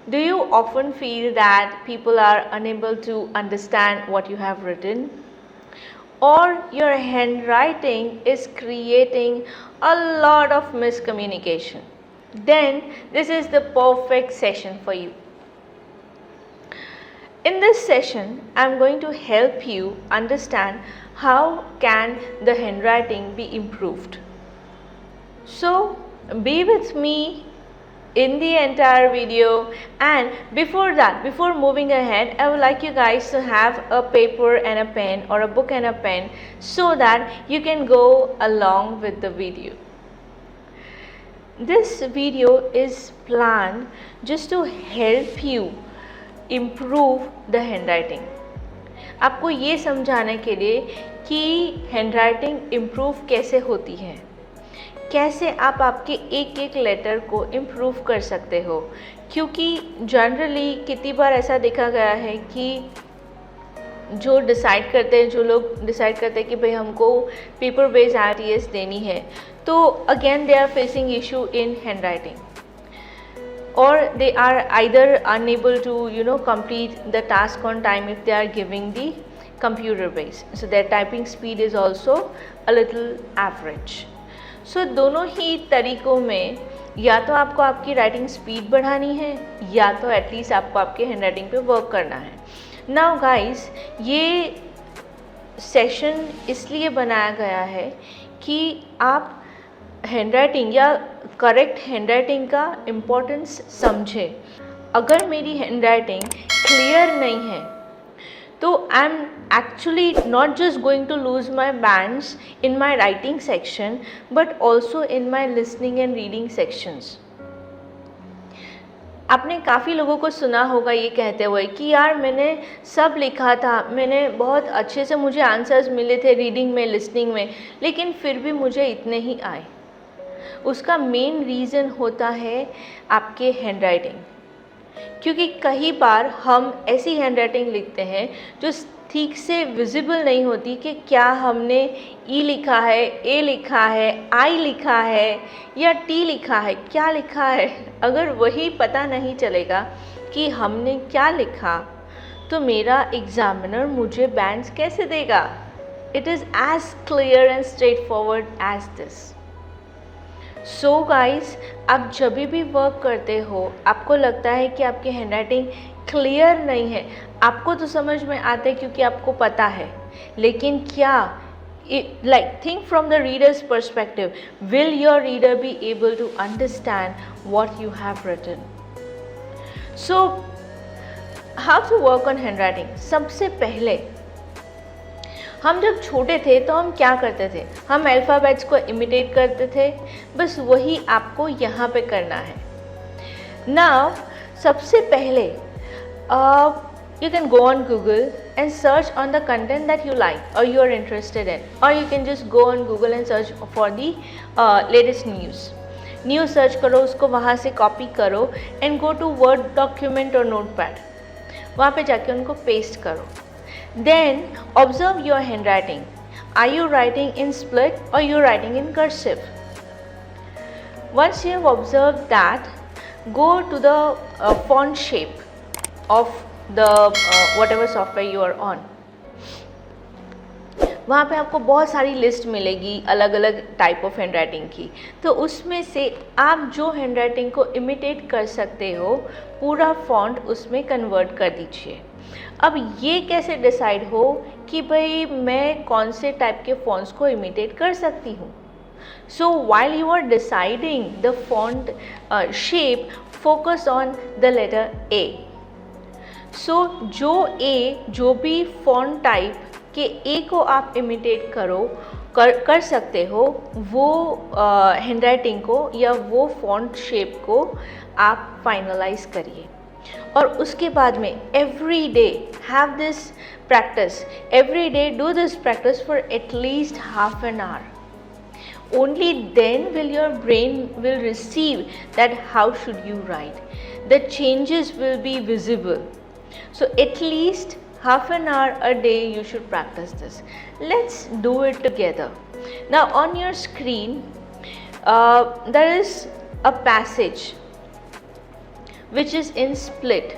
Do you often feel that people are unable to understand what you have written? Or your handwriting is creating a lot of miscommunication? Then this is the perfect session for you. In this session, I am going to help you understand how can the handwriting be improved. So be with me in the entire video, and before that, before moving ahead, I would like you guys to have a paper and a pen or a book and a pen so that you can go along with the video. This video is planned just to help you improve the handwriting. आपको ये समझाने के लिए कि handwriting improve कैसे होती है, कैसे आप आपके एक एक लेटर को इम्प्रूव कर सकते हो. क्योंकि जनरली कितनी बार ऐसा देखा गया है कि जो डिसाइड करते हैं, जो लोग डिसाइड करते हैं कि भाई हमको पेपर बेस्ड IELTS देनी है, तो again they are facing issue in handwriting, or they are either unable to complete the task on time if they are giving the computer based, so their typing speed is also a little average. So दोनों ही तरीक़ों में या तो आपको आपकी writing speed बढ़ानी है या तो एटलीस्ट आपको आपके हैंडराइटिंग पे वर्क करना है. नाउ गाइस, ये सेशन इसलिए बनाया गया है कि आप हैंडराइटिंग या करेक्ट हैंडराइटिंग का इम्पोर्टेंस समझें. अगर मेरी हैंडराइटिंग क्लियर नहीं है तो I am actually not just going to lose my bands in my writing section but also in my listening and reading sections. आपने काफ़ी लोगों को सुना होगा ये कहते हुए कि यार मैंने सब लिखा था, मैंने बहुत अच्छे से मुझे आंसर्स मिले थे रीडिंग में, लिसनिंग में, लेकिन फिर भी मुझे इतने ही आए. उसका मेन रीज़न होता है आपके हैंडराइटिंग. क्योंकि कई बार हम ऐसी हैंडराइटिंग लिखते हैं जो ठीक से विजिबल नहीं होती कि क्या हमने ई लिखा है, ए लिखा है, आई लिखा है या टी लिखा है, क्या लिखा है. अगर वही पता नहीं चलेगा कि हमने क्या लिखा तो मेरा एग्जामिनर मुझे बैंड्स कैसे देगा. It is as clear and straightforward as this. So guys, आप जब भी वर्क करते हो, आपको लगता है कि आपकी हैंडराइटिंग क्लियर नहीं है, आपको तो समझ में आता है क्योंकि आपको पता है, लेकिन क्या like think from the reader's perspective, will your reader be able to understand what you have written? So how to work on handwriting? सबसे पहले हम जब छोटे थे तो हम क्या करते थे, हम अल्फ़ाबेट्स को इमिटेट करते थे. बस वही आपको यहाँ पे करना है. नाउ सबसे पहले you can go on Google and search on the content that you like or you are interested in, or you can just go on Google and search for the latest news search करो, उसको वहाँ से copy करो and go to Word document or notepad, वहाँ पे जाके उनको paste करो. Then observe your handwriting. Are you writing in split or you writing in cursive? Once you have observed that, go to the font shape of the whatever software you are on. वहाँ पे आपको बहुत सारी list मिलेगी अलग अलग type of handwriting की. तो उसमें से आप जो हैंडराइटिंग को इमिटेट कर सकते हो, पूरा फॉन्ट उसमें कन्वर्ट कर दीजिए. अब ये कैसे डिसाइड हो कि भाई मैं कौन से टाइप के फॉन्ट्स को इमिटेट कर सकती हूँ. So while you are deciding the font shape, focus on the letter A. So जो भी फॉन्ट टाइप के ए को आप इमिटेट कर सकते हो, वो हैंडराइटिंग को या वो फॉन्ट शेप को आप फाइनलाइज करिए. और उसके बाद में every day have this practice, every day do this practice for at least half an hour. Only then will your brain will receive that how should you write. The changes will be visible. So at least half an hour a day you should practice this. Let's do it together. Now on your screen there is a passage which is in split.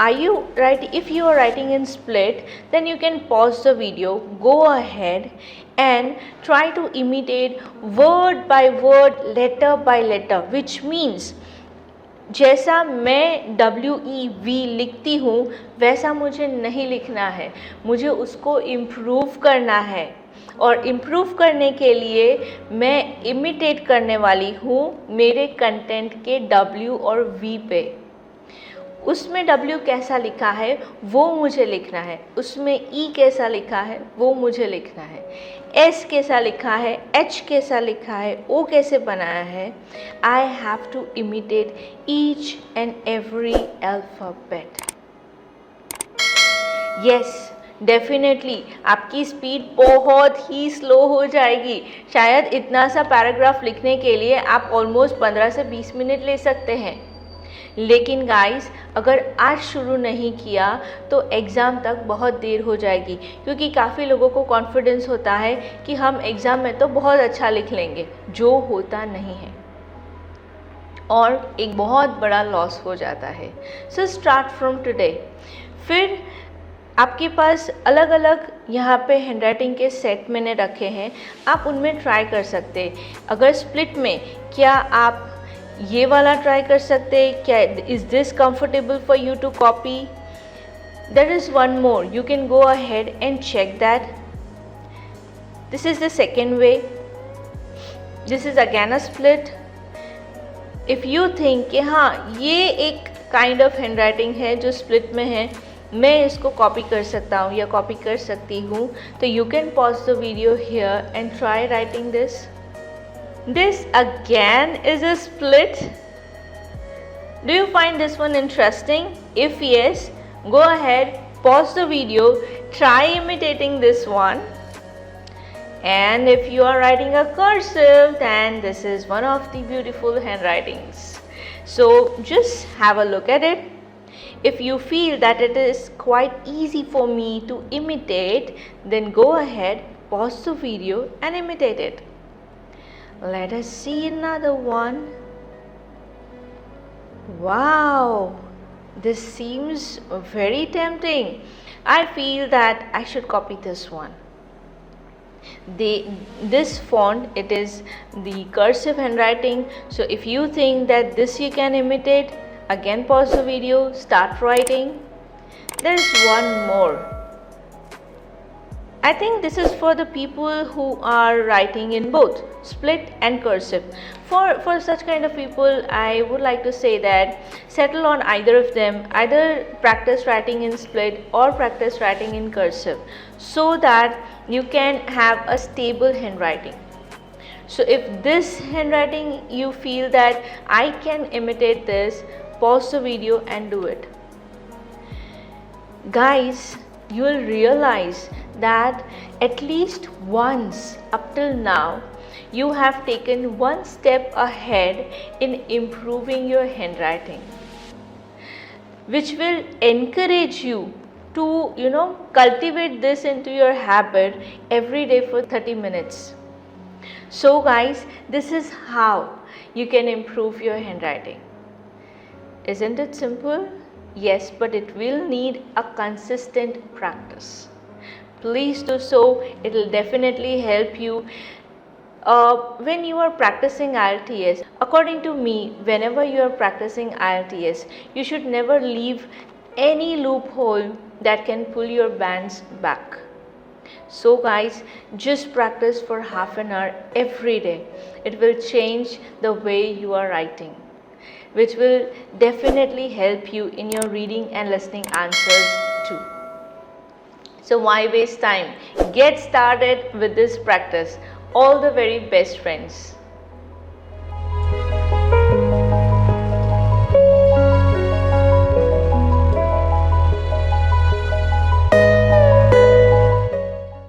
If you are writing in split, then you can pause the video, go ahead and try to imitate word by word, letter by letter, which means जैसा मैं WEV लिखती हूँ वैसा मुझे नहीं लिखना है, मुझे उसको इम्प्रूव करना है। और इम्प्रूव करने के लिए मैं इमिटेट करने वाली हूँ मेरे कंटेंट के W और V पे। उसमें W कैसा लिखा है वो मुझे लिखना है, उसमें E कैसा लिखा है वो मुझे लिखना है, S कैसा लिखा है, H कैसा लिखा है, O कैसे बनाया है। I have to imitate each and every alphabet. Yes, definitely आपकी स्पीड बहुत ही स्लो हो जाएगी। शायद इतना सा पैराग्राफ लिखने के लिए आप ऑलमोस्ट 15 से 20 मिनट ले सकते हैं। लेकिन गाइस, अगर आज शुरू नहीं किया तो एग्ज़ाम तक बहुत देर हो जाएगी, क्योंकि काफ़ी लोगों को कॉन्फिडेंस होता है कि हम एग्ज़ाम में तो बहुत अच्छा लिख लेंगे, जो होता नहीं है और एक बहुत बड़ा लॉस हो जाता है। So start from today. फिर आपके पास अलग अलग यहाँ पे हैंडराइटिंग के सेट मैंने रखे हैं, आप उनमें ट्राई कर सकते हैं। अगर स्प्लिट में क्या आप ये वाला ट्राई कर सकते हैं, क्या is this comfortable for you to copy. There is one more, you can go ahead and check that. This is the second way, this is again a split. If you think कि हाँ ये एक kind of handwriting है जो split में है, मैं इसको कॉपी कर सकता हूँ या कॉपी कर सकती हूँ, तो you can pause the video here and try writing this. This again is a split. Do you find this one interesting? If yes, go ahead, pause the video, try imitating this one. And if you are writing a cursive, then this is one of the beautiful handwritings. So just have a look at it. If you feel that it is quite easy for me to imitate, then go ahead, pause the video and imitate it. Let us see another one. Wow, this seems very tempting. I feel that I should copy this one. This font, it is the cursive handwriting. So if you think that this you can imitate, again pause the video, start writing. There is one more. I think this is for the people who are writing in both split and cursive. For such kind of people, I would like to say that settle on either of them, either practice writing in split or practice writing in cursive, so that you can have a stable handwriting. So if this handwriting you feel that I can imitate this, pause the video and do it. Guys, you will realize that at least once up till now you have taken one step ahead in improving your handwriting, which will encourage you to cultivate this into your habit every day for 30 minutes. So guys, this is how you can improve your handwriting. Isn't it simple? Yes, but it will need a consistent practice. Please do so. It will definitely help you when you are practicing IELTS. According to me, whenever you are practicing IELTS, you should never leave any loophole that can pull your bands back. So guys, just practice for half an hour every day. It will change the way you are writing, which will definitely help you in your reading and listening answers too. So why waste time? Get started with this practice. All the very best, friends.